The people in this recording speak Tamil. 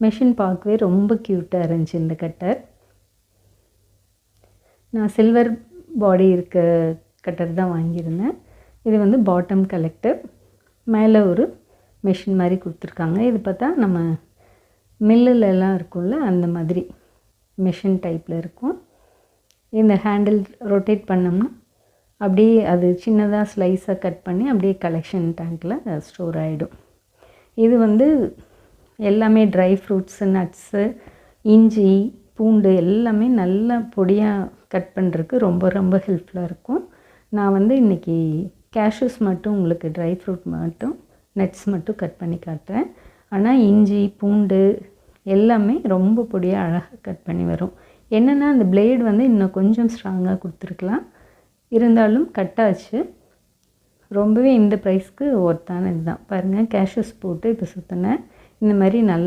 மெஷின் பார்க்கவே ரொம்ப க்யூட்டாக இருந்துச்சு இந்த கட்டர். நான் சில்வர் பாடி இருக்க கட்டர் தான் வாங்கியிருந்தேன். இது வந்து பாட்டம் கலெக்டர், மேலே ஒரு மெஷின் மாதிரி கொடுத்துருக்காங்க. இது பார்த்தா நம்ம மில்லுலலாம் இருக்கும்ல அந்த மாதிரி மெஷின் டைப்பில் இருக்கும். இந்த ஹேண்டில் ரொட்டேட் பண்ணோம்னா அப்படியே அது சின்னதாக ஸ்லைஸாக கட் பண்ணி அப்படியே கலெக்ஷன் டேங்க்கில் ஸ்டோர் ஆகிடும். இது வந்து எல்லாமே ட்ரை ஃப்ரூட்ஸு, நட்ஸு, இஞ்சி, பூண்டு எல்லாமே நல்லா பொடியாக கட் பண்ணுறதுக்கு ரொம்ப ரொம்ப ஹெல்ப்ஃபுல்லாக இருக்கும். நான் வந்து இன்றைக்கி கேஷ்யூஸ் மட்டும் உங்களுக்கு ட்ரை ஃப்ரூட் மட்டும் நட்ஸ் மட்டும் கட் பண்ணி காட்டுறேன். ஆனால் இஞ்சி, பூண்டு எல்லாமே ரொம்ப பொடியாக அழகாக கட் பண்ணி வரும். என்னென்னா அந்த பிளேடு வந்து இன்னும் கொஞ்சம் ஸ்ட்ராங்காக கொடுத்துருக்கலாம், இருந்தாலும் கட்டாச்சு. ரொம்பவே இந்த ப்ரைஸ்க்கு ஒர்த்தான இதுதான். பாருங்கள், கேஷ்யூஸ் போட்டு இப்போ சுற்றினேன். இந்த மாதிரி நல்லா